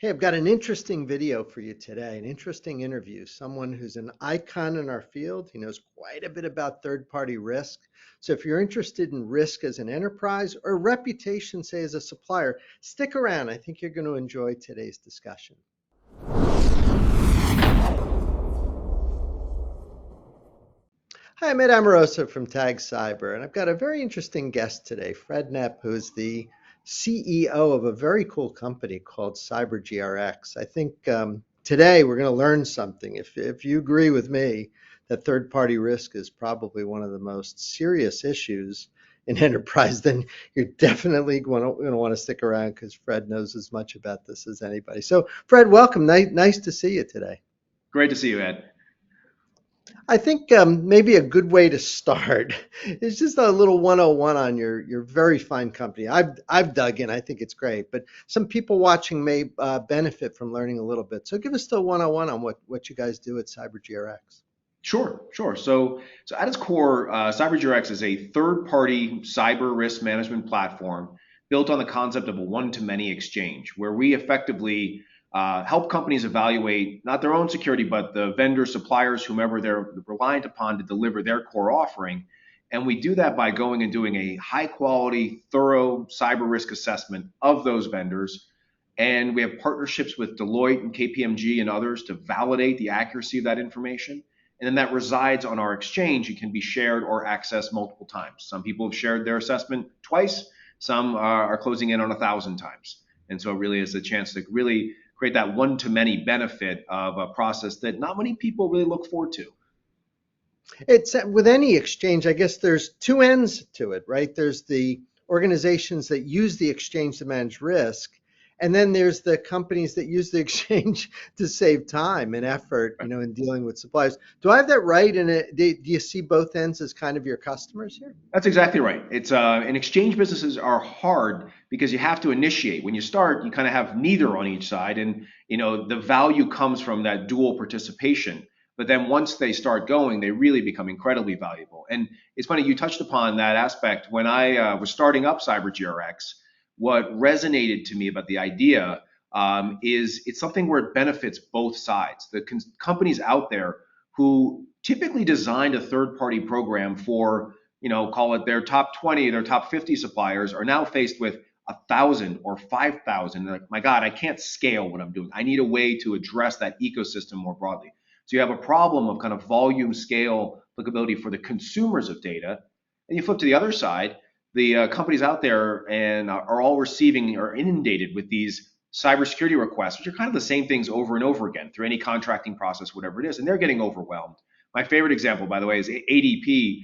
Hey, I've got an interesting video for you today, an interesting interview. Someone who's an icon in our field. He knows quite a bit about third-party risk. So if you're interested in risk as an enterprise or reputation, say, as a supplier, stick around. I think you're going to enjoy today's discussion. Hi, I'm Ed Amoroso from Tag Cyber, and I've got a very interesting guest today, Fred Kneip, who's the CEO of a very cool company called CyberGRX. I think today we're going to learn something. If you agree with me that third-party risk is probably one of the most serious issues in enterprise, then you're definitely going to want to stick around because Fred knows as much about this as anybody. So, Fred, welcome. Nice to see you today. Great to see you, Ed. I think maybe a good way to start is just a little 101 on your very fine company. I've dug in. I think it's great, but some people watching may benefit from learning a little bit. So give us the 101 on what you guys do at CyberGRX. Sure. So at its core, CyberGRX is a third-party cyber risk management platform built on the concept of a one-to-many exchange, where we effectively help companies evaluate not their own security, but the vendor, suppliers, whomever they're reliant upon to deliver their core offering. And we do that by going and doing a high-quality, thorough cyber risk assessment of those vendors. And we have partnerships with Deloitte and KPMG and others to validate the accuracy of that information. And then that resides on our exchange. It can be shared or accessed multiple times. Some people have shared their assessment twice. Some are closing in on 1,000 times. And so it really is a chance to really create that one-to-many benefit of a process that not many people really look forward to. It's with any exchange, I guess there's two ends to it, right? There's the organizations that use the exchange to manage risk, and then there's the companies that use the exchange to save time and effort, in dealing with suppliers. Do I have that right? And do you see both ends as kind of your customers here? That's exactly right. It's and exchange businesses are hard because you have to initiate. When you start, you kind of have neither on each side, and the value comes from that dual participation. But then once they start going, they really become incredibly valuable. And it's funny you touched upon that aspect when I was starting up CyberGRX. What resonated to me about the idea is it's something where it benefits both sides. The companies out there who typically designed a third-party program for call it their top 20, their top 50 suppliers are now faced with 1,000 or 5,000. They're like, my God, I can't scale what I'm doing. I need a way to address that ecosystem more broadly. So you have a problem of kind of volume, scale, applicability for the consumers of data. And you flip to the other side, the companies out there and are all receiving or inundated with these cybersecurity requests, which are kind of the same things over and over again through any contracting process, whatever it is, and they're getting overwhelmed. My favorite example, by the way, is ADP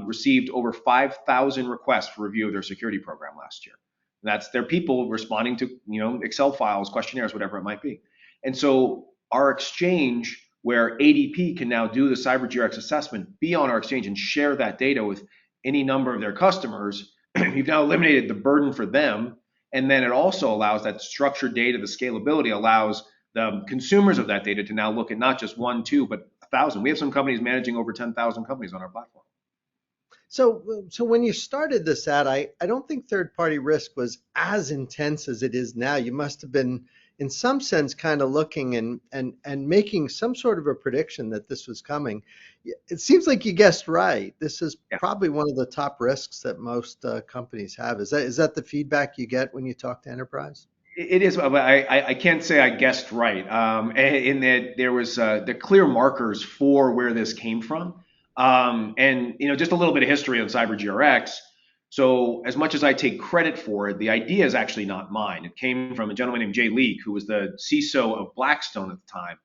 received over 5,000 requests for review of their security program last year. And that's their people responding to Excel files, questionnaires, whatever it might be. And so our exchange, where ADP can now do the CyberGRX assessment, be on our exchange and share that data with any number of their customers, you've now eliminated the burden for them. And then it also allows that structured data, the scalability allows the consumers of that data to now look at not just one, two, but 1,000. We have some companies managing over 10,000 companies on our platform. So when you started this ad, I don't think third-party risk was as intense as it is now. You must have been, in some sense, kind of looking and making some sort of a prediction that this was coming. It seems like you guessed right. This is Yeah. probably one of the top risks that most companies have. Is that the feedback you get when you talk to enterprise? It is, but I can't say I guessed right. In that there was the clear markers for where this came from. And just a little bit of history on CyberGRX. So as much as I take credit for it, the idea is actually not mine. It came from a gentleman named Jay Leak, who was the CISO of Blackstone at the time.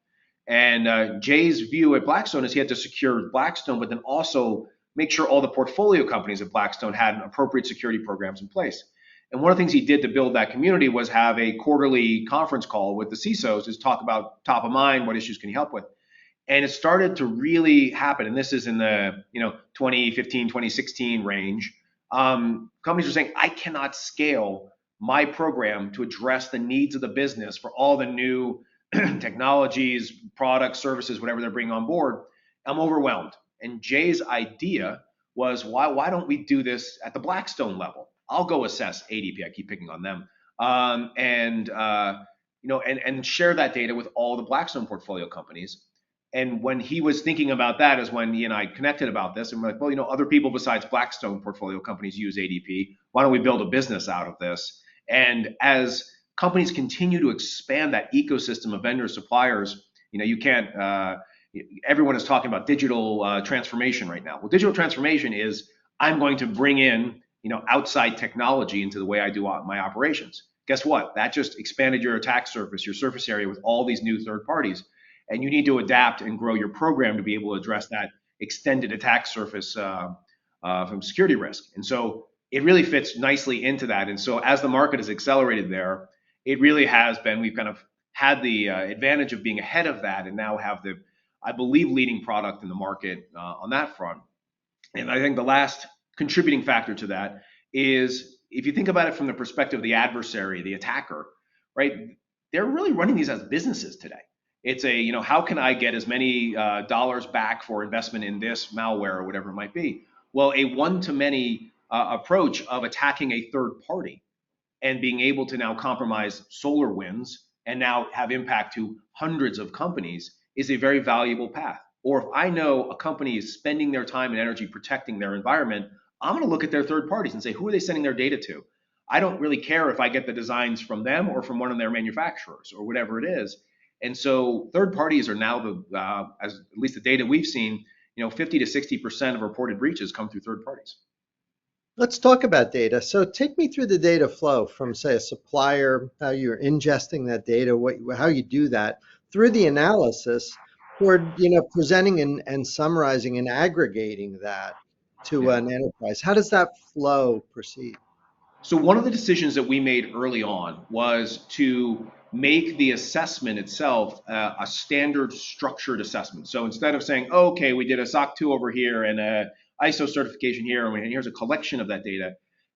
And Jay's view at Blackstone is he had to secure Blackstone, but then also make sure all the portfolio companies at Blackstone had appropriate security programs in place. And one of the things he did to build that community was have a quarterly conference call with the CISOs to talk about top of mind, what issues can you help with. And it started to really happen. And this is in the 2015, 2016 range. Companies were saying, I cannot scale my program to address the needs of the business for all the new technologies, products, services, whatever they're bringing on board. I'm overwhelmed. And Jay's idea was, why don't we do this at the Blackstone level? I'll go assess ADP. I keep picking on them. and share that data with all the Blackstone portfolio companies. And when he was thinking about that is when he and I connected about this, and we're like, well, other people besides Blackstone portfolio companies use ADP. Why don't we build a business out of this? And as companies continue to expand that ecosystem of vendor suppliers, you can't. Everyone is talking about digital transformation right now. Well, digital transformation is I'm going to bring in outside technology into the way I do my operations. Guess what? That just expanded your attack surface, your surface area with all these new third parties. And you need to adapt and grow your program to be able to address that extended attack surface from security risk. And so it really fits nicely into that. And so as the market has accelerated there, it really has been, we've kind of had the advantage of being ahead of that and now have the, I believe, leading product in the market on that front. And I think the last contributing factor to that is if you think about it from the perspective of the adversary, the attacker, right? They're really running these as businesses today. It's how can I get as many dollars back for investment in this malware or whatever it might be? Well, a one-to-many approach of attacking a third party and being able to now compromise SolarWinds and now have impact to hundreds of companies is a very valuable path. Or if I know a company is spending their time and energy protecting their environment, I'm going to look at their third parties and say, who are they sending their data to? I don't really care if I get the designs from them or from one of their manufacturers or whatever it is. And so third parties are now as at least the data we've seen, 50 to 60% of reported breaches come through third parties. Let's talk about data. So take me through the data flow from, say, a supplier, how you're ingesting that data, how you do that through the analysis toward, presenting and summarizing and aggregating that to Yeah. an enterprise. How does that flow proceed? So one of the decisions that we made early on was to make the assessment itself a standard structured assessment. So instead of saying, oh, okay, we did a SOC 2 over here and a ISO certification here, and here's a collection of that data,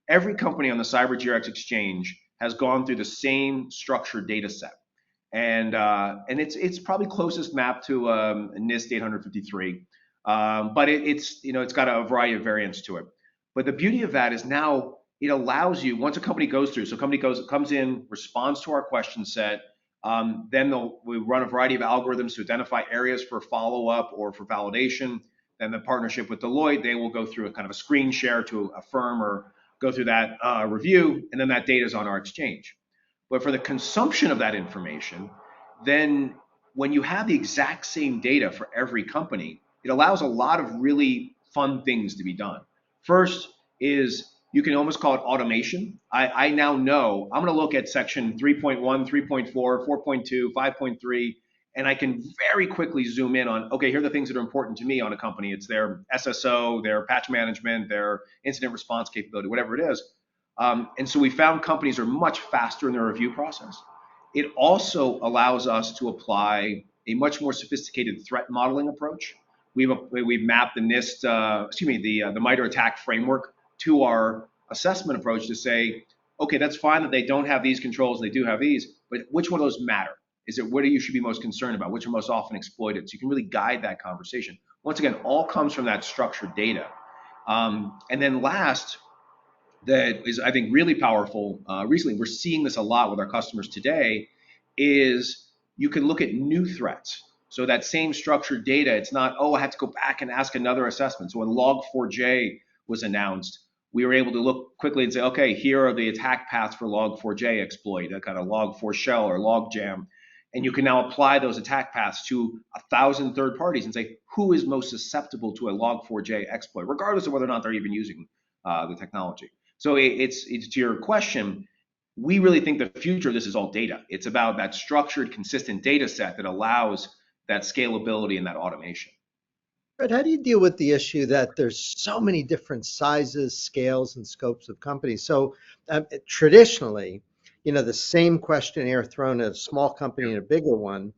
every company on the CyberGRX exchange has gone through the same structured data set. And it's probably closest mapped to NIST 853, but it's got a variety of variants to it. But the beauty of that is now it allows you, once a company goes through, so a company comes in, responds to our question set, then we run a variety of algorithms to identify areas for follow-up or for validation. Then the partnership with Deloitte, they will go through a kind of a screen share to affirm or go through that review, and then that data is on our exchange. But for the consumption of that information, then when you have the exact same data for every company, it allows a lot of really fun things to be done. First is you can almost call it automation. I now know I'm going to look at section 3.1, 3.4, 4.2, 5.3, and I can very quickly zoom in on, okay, here are the things that are important to me on a company. It's their SSO, their patch management, their incident response capability, whatever it is. And so we found companies are much faster in their review process. It also allows us to apply a much more sophisticated threat modeling approach. We've mapped the NIST, the MITRE ATT&CK framework to our assessment approach to say, okay, that's fine that they don't have these controls, they do have these, but which one of those matter? Is it what you should be most concerned about? Which are most often exploited? So you can really guide that conversation. Once again, all comes from that structured data. And then last, that is, I think, really powerful. Recently, we're seeing this a lot with our customers today, is you can look at new threats. So that same structured data, it's not, oh, I have to go back and ask another assessment. So when Log4j was announced, we were able to look quickly and say, okay, here are the attack paths for Log4j exploit, a kind of Log4Shell or Logjam. And you can now apply those attack paths to 1,000 third parties and say, who is most susceptible to a Log4j exploit, regardless of whether or not they're even using the technology. So it's to your question, we really think the future of this is all data. It's about that structured, consistent data set that allows that scalability and that automation. Fred, how do you deal with the issue that there's so many different sizes, scales, and scopes of companies? So traditionally, the same questionnaire thrown at a small company and a bigger one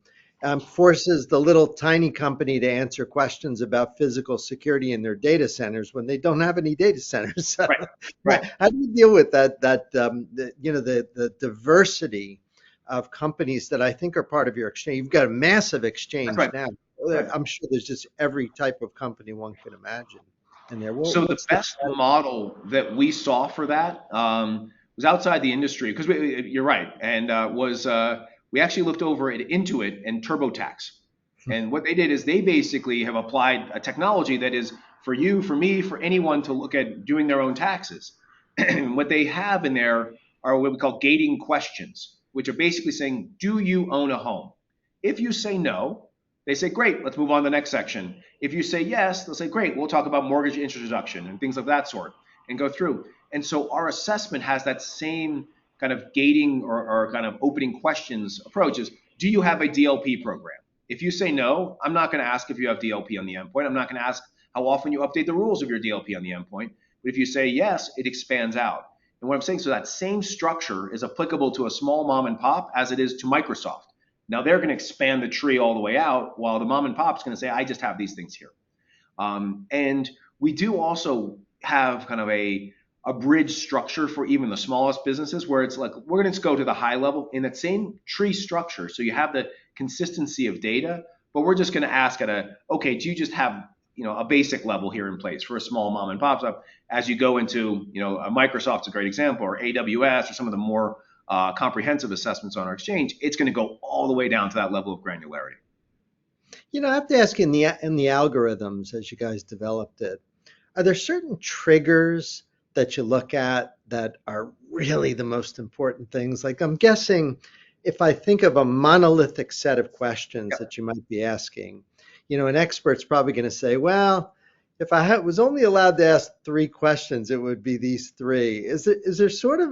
forces the little tiny company to answer questions about physical security in their data centers when they don't have any data centers. Right, right. How do you deal with that? The diversity of companies that I think are part of your exchange. You've got a massive That's exchange right. now. Right. I'm sure there's just every type of company one could imagine in there. So the What's the best model that we saw for that was outside the industry because you're right, and we actually looked over at Intuit and TurboTax. And what they did is they basically have applied a technology that is for you, for me, for anyone to look at doing their own taxes. And what they have in there are what we call gating questions, which are basically saying, do you own a home? If you say no, they say, great, let's move on to the next section. If you say yes, they'll say, great, we'll talk about mortgage interest deduction and things of that sort and go through. And so our assessment has that same kind of gating or kind of opening questions approach is, do you have a DLP program? If you say no, I'm not going to ask if you have DLP on the endpoint. I'm not going to ask how often you update the rules of your DLP on the endpoint. But if you say yes, it expands out. And what I'm saying, so that same structure is applicable to a small mom and pop as it is to Microsoft. Now they're going to expand the tree all the way out, while the mom and pop's going to say, I just have these things here. And we do also have kind of a bridge structure for even the smallest businesses, where it's like, we're going to go to the high level in that same tree structure. So you have the consistency of data, but we're just going to ask okay, do you just have, a basic level here in place for a small mom and pop shop? As you go into, Microsoft's a great example, or AWS, or some of the more comprehensive assessments on our exchange, it's going to go all the way down to that level of granularity. I have to ask, in the algorithms, as you guys developed it, are there certain triggers that you look at that are really the most important things? Like, I'm guessing if I think of a monolithic set of questions that you might be asking, an expert's probably going to say, well, if I was only allowed to ask 3 questions, it would be these 3. Is there sort of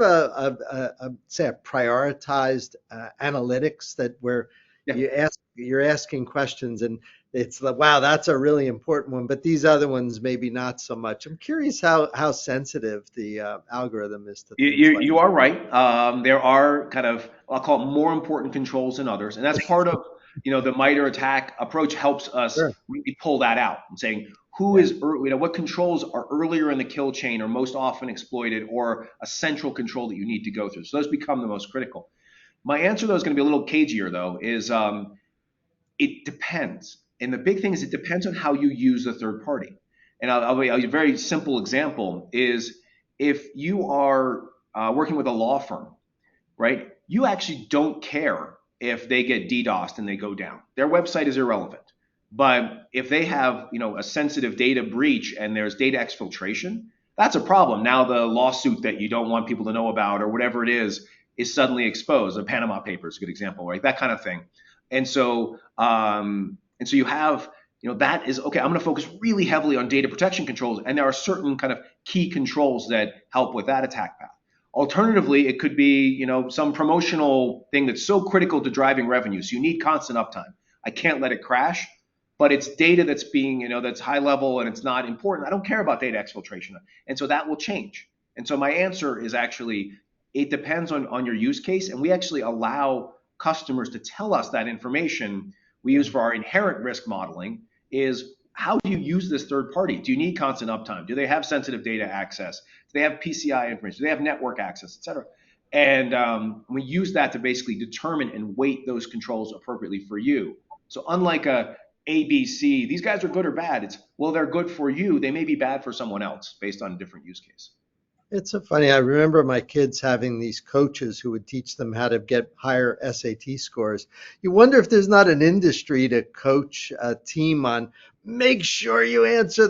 say a prioritized analytics that where you're asking questions and it's like, wow, that's a really important one, but these other ones maybe not so much. I'm curious how sensitive the algorithm is to things like You are right. There are kind of, I'll call it, more important controls than others, and that's part of the MITRE ATT&CK approach helps us Sure. really pull that out and saying what controls are earlier in the kill chain or most often exploited, or a central control that you need to go through. So those become the most critical. My answer, though, is going to be a little cagier, though, is it depends. And the big thing is it depends on how you use the third party. And I'll be a very simple example is, if you are working with a law firm, right, you actually don't care if they get DDoSed and they go down. Their website is irrelevant. But if they have, a sensitive data breach and there's data exfiltration, that's a problem. Now the lawsuit that you don't want people to know about, or whatever it is suddenly exposed. The Panama Papers is a good example, right? That kind of thing. And so you have, that is, okay, I'm going to focus really heavily on data protection controls. And there are certain kind of key controls that help with that attack path. Alternatively, it could be, some promotional thing that's so critical to driving revenue. So you need constant uptime. I can't let it crash, but it's data that's being, that's high level and it's not important. I don't care about data exfiltration. And so that will change. And so my answer is actually, it depends on your use case. And we actually allow customers to tell us that information. We use for our inherent risk modeling is, how do you use this third party? Do you need constant uptime? Do they have sensitive data access? Do they have PCI information? Do they have network access, et cetera? And we use that to basically determine and weight those controls appropriately for you. So unlike a ABC, these guys are good or bad. It's, well, they're good for you. They may be bad for someone else based on a different use case. It's so funny. I remember my kids having these coaches who would teach them how to get higher SAT scores. You wonder if there's not an industry to coach a team on, make sure you answer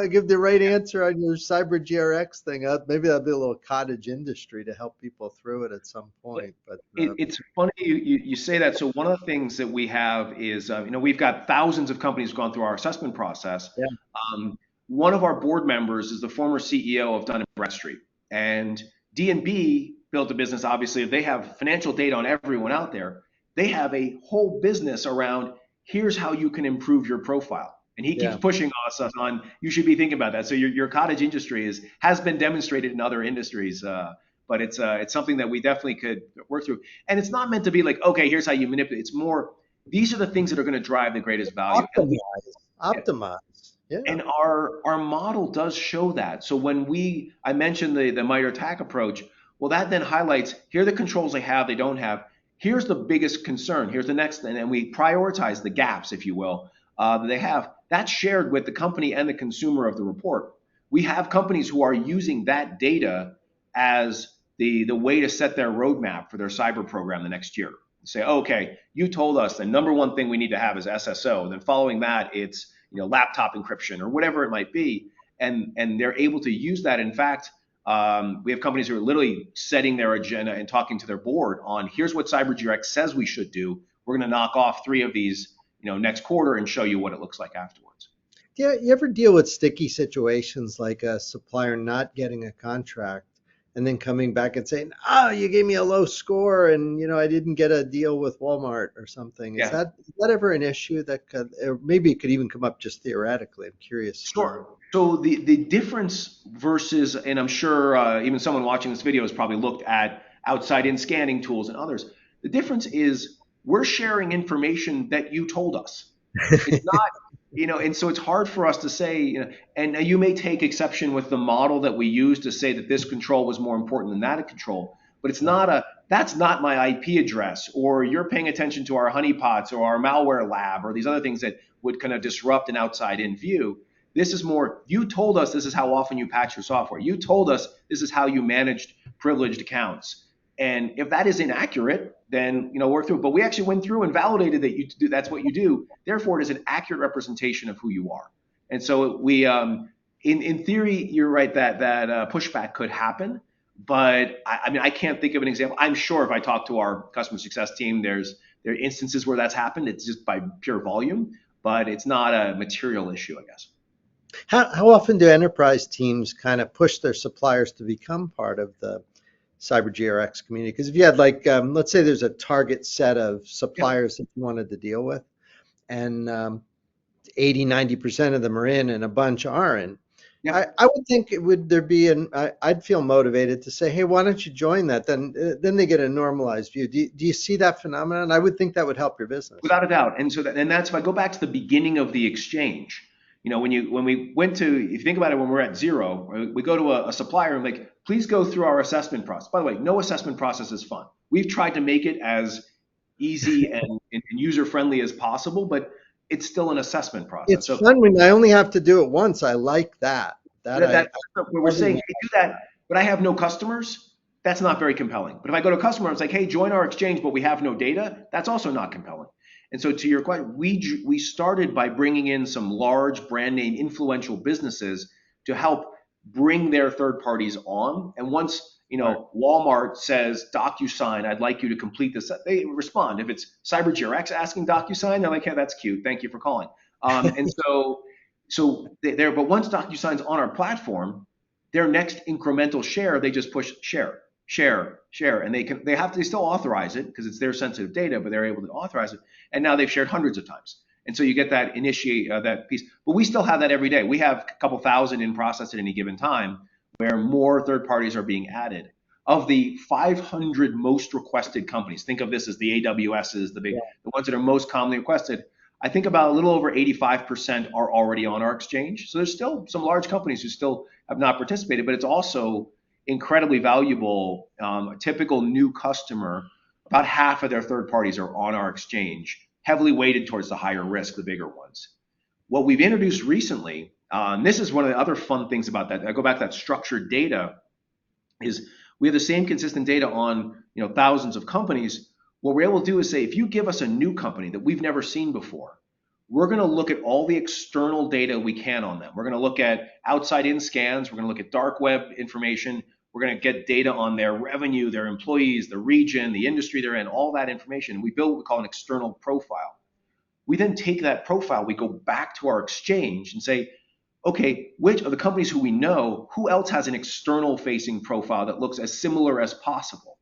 give the right answer on your CyberGRX thing. Maybe that'll be a little cottage industry to help people through it at some point. But it's funny you say that. So one of the things that we have is, we've got thousands of companies gone through our assessment process. yeah. One of our board members is the former CEO of Dun & Bradstreet, and D&B built a business. Obviously, they have financial data on everyone out there. They have a whole business around, here's how you can improve your profile. And he keeps pushing us on, you should be thinking about that. So your cottage industry has been demonstrated in other industries, but it's something that we definitely could work through. And it's not meant to be like, okay, here's how you manipulate. It's more, these are the things that are going to drive the greatest value. Optimize. Yeah. And our model does show that. So when I mentioned the MITRE ATT&CK approach, well, that then highlights, here are the controls they have, they don't have. Here's the biggest concern. Here's the next, and then we prioritize the gaps, if you will, that they have. That's shared with the company and the consumer of the report. We have companies who are using that data as the way to set their roadmap for their cyber program the next year. Say, okay, you told us the number one thing we need to have is SSO. And then following that, it's laptop encryption or whatever it might be, and they're able to use that. In fact, we have companies who are literally setting their agenda and talking to their board on here's what CyberGRX says we should do. We're going to knock off 3 of these, next quarter and show you what it looks like afterwards. Yeah, you ever deal with sticky situations like a supplier not getting a contract and then coming back and saying, "Oh, you gave me a low score, and I didn't get a deal with Walmart or something." Is Yeah. that ever an issue that could, or maybe it could even come up just theoretically? I'm curious. Sure. So the difference versus, and I'm sure even someone watching this video has probably looked at outside-in scanning tools and others. The difference is we're sharing information that you told us. It's not, and so it's hard for us to say, and you may take exception with the model that we use to say that this control was more important than that control, but it's not that's not my IP address, or you're paying attention to our honeypots or our malware lab or these other things that would kind of disrupt an outside-in view. This is more, you told us this is how often you patch your software. You told us this is how you managed privileged accounts. And if that is inaccurate, then work through it. But we actually went through and validated that that's what you do. Therefore, it is an accurate representation of who you are. And so we, in theory, you're right that pushback could happen. But I mean, I can't think of an example. I'm sure if I talk to our customer success team, there are instances where that's happened. It's just by pure volume, but it's not a material issue, I guess. How often do enterprise teams kind of push their suppliers to become part of the CyberGRX community? Because if you had let's say there's a target set of Yeah. suppliers that you wanted to deal with, and 80, 90% of them are in and a bunch aren't. Yeah. I would think I'd feel motivated to say, hey, why don't you join that? Then they get a normalized view. Do you see that phenomenon? I would think that would help your business. Without a doubt. And so that's if I go back to the beginning of the exchange, when we went to, if you think about it, when we're at zero, we go to a supplier and like, please go through our assessment process. By the way, no assessment process is fun. We've tried to make it as easy and user friendly as possible, but it's still an assessment process. It's So fun when I only have to do it once. I like that. That I that's where we're saying, loving hey, do that, but I have no customers. That's not very compelling. But if I go to a customer, it's like, hey, join our exchange, but we have no data. That's also not compelling. And so to your question, we started by bringing in some large brand name influential businesses to help bring their third parties on. And once Walmart says DocuSign, I'd like you to complete this, they respond. If it's CyberGRX asking DocuSign, they're like, yeah, that's cute. Thank you for calling. And so there, but once DocuSign's on our platform, their next incremental share, they just push share, share, share, and they still authorize it because it's their sensitive data, but they're able to authorize it. And now they've shared hundreds of times. And so you get that initiate that piece. But we still have that every day. We have a couple thousand in process at any given time where more third parties are being added. Of the 500 most requested companies, think of this as the AWSs, the ones that are most commonly requested. I think about a little over 85% are already on our exchange. So there's still some large companies who still have not participated, but it's also incredibly valuable. A typical new customer, about half of their third parties are on our exchange, heavily weighted towards the higher risk, the bigger ones. What we've introduced recently, and this is one of the other fun things about that, I go back to that structured data, is we have the same consistent data on thousands of companies. What we're able to do is say, if you give us a new company that we've never seen before, we're going to look at all the external data we can on them. We're going to look at outside-in scans. We're going to look at dark web information. We're going to get data on their revenue, their employees, the region, the industry they're in, all that information. We build what we call an external profile. We then take that profile, we go back to our exchange and say, okay, which of the companies who we know, who else has an external facing profile that looks as similar as possible?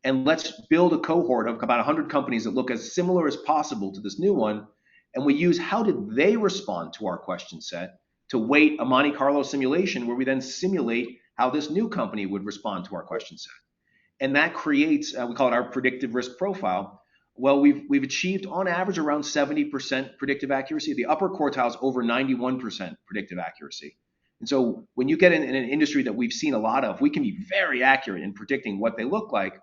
And let's build a cohort of about 100 companies that look as similar as possible to this new one. And we use how did they respond to our question set to weight a Monte Carlo simulation where we then simulate how this new company would respond to our question set. And that creates, we call it our predictive risk profile. Well, we've achieved on average around 70% predictive accuracy. The upper quartile is over 91% predictive accuracy. And so when you get in an industry that we've seen a lot of, we can be very accurate in predicting what they look like.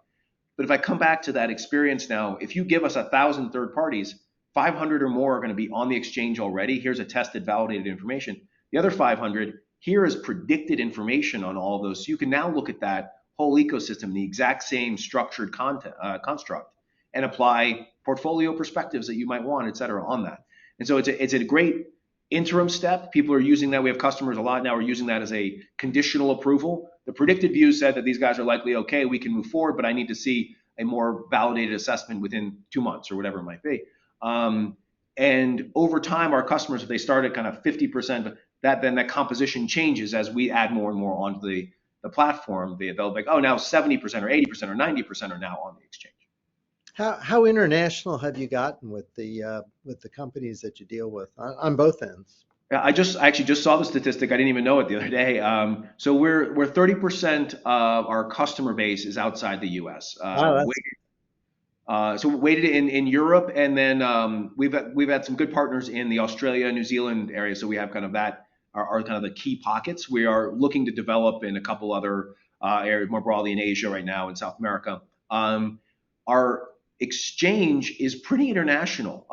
But if I come back to that experience now, if you give us 1,000 third parties, 500 or more are going to be on the exchange already. Here's a tested, validated information. The other 500, here is predicted information on all of those. So you can now look at that whole ecosystem, the exact same structured content, construct, and apply portfolio perspectives that you might want, et cetera, on that. And so it's a great interim step. People are using that. We have customers a lot now are using that as a conditional approval. The predicted view said that these guys are likely okay, we can move forward, but I need to see a more validated assessment within 2 months or whatever it might be. And over time, our customers, if they start at kind of 50%, then that composition changes as we add more and more onto the platform. They'll be like, oh, now 70% or 80% or 90% are now on the exchange. How international have you gotten with the companies that you deal with on both ends? Yeah, I actually just saw the statistic. I didn't even know it the other day. So we're 30% of our customer base is outside the U.S. Wow, that's So we weighted in Europe, and then we've had some good partners in the Australia, New Zealand area. So we have kind of that are kind of the key pockets. We are looking to develop in a couple other areas more broadly in Asia right now in South America. Our exchange is pretty international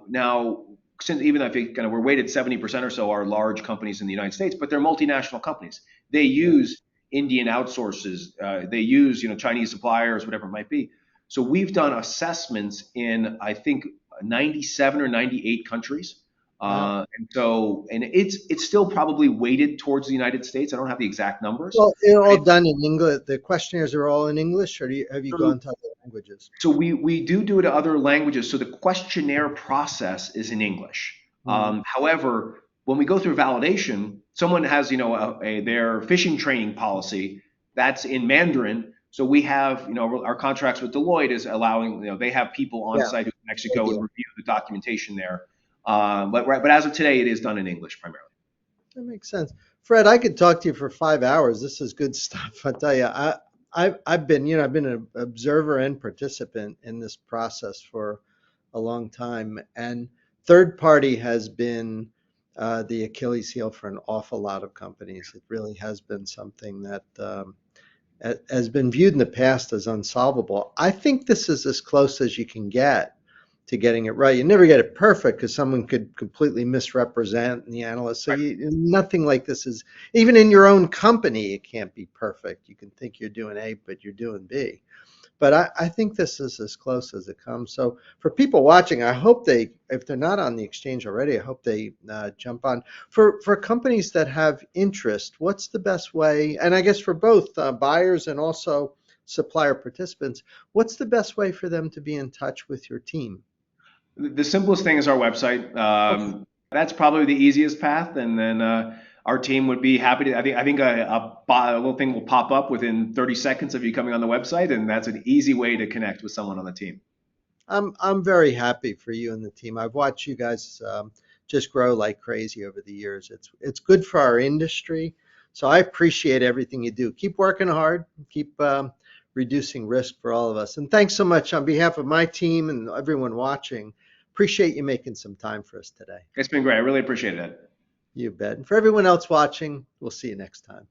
now. Since even I think kind of we're weighted 70% or so are large companies in the United States, but they're multinational companies. They use Indian outsources, they use Chinese suppliers, whatever it might be. So we've done assessments in I think 97 or 98 countries, wow. and it's still probably weighted towards the United States. I don't have the exact numbers. Well, they're all done in English. The questionnaires are all in English, or have you So gone to other languages? So we do it to other languages. So the questionnaire process is in English. Hmm. However, when we go through validation, someone has their phishing training policy that's in Mandarin. So we have our contracts with Deloitte is allowing they have people on Yeah, site who can actually good go and deal. review the documentation there. But as of today, it is done in English primarily. That makes sense. Fred, I could talk to you for 5 hours. This is good stuff. I tell you, I've been, I've been an observer and participant in this process for a long time, and third party has been the Achilles heel for an awful lot of companies. It really has been something that has been viewed in the past as unsolvable. I think this is as close as you can get to getting it right. You never get it perfect because someone could completely misrepresent the analyst. So nothing like this is, even in your own company, it can't be perfect. You can think you're doing A, but you're doing B. But I think this is as close as it comes. So for people watching, I hope if they're not on the exchange already, I hope they jump on. For companies that have interest, what's the best way? And I guess for both buyers and also supplier participants, what's the best way for them to be in touch with your team? The simplest thing is our website. Okay. That's probably the easiest path, and then our team would be happy to. I think a little thing will pop up within 30 seconds of you coming on the website, and that's an easy way to connect with someone on the team. I'm very happy for you and the team. I've watched you guys just grow like crazy over the years. It's good for our industry. So I appreciate everything you do. Keep working hard. Keep reducing risk for all of us. And thanks so much on behalf of my team and everyone watching. Appreciate you making some time for us today. It's been great. I really appreciate it. You bet. And for everyone else watching, we'll see you next time.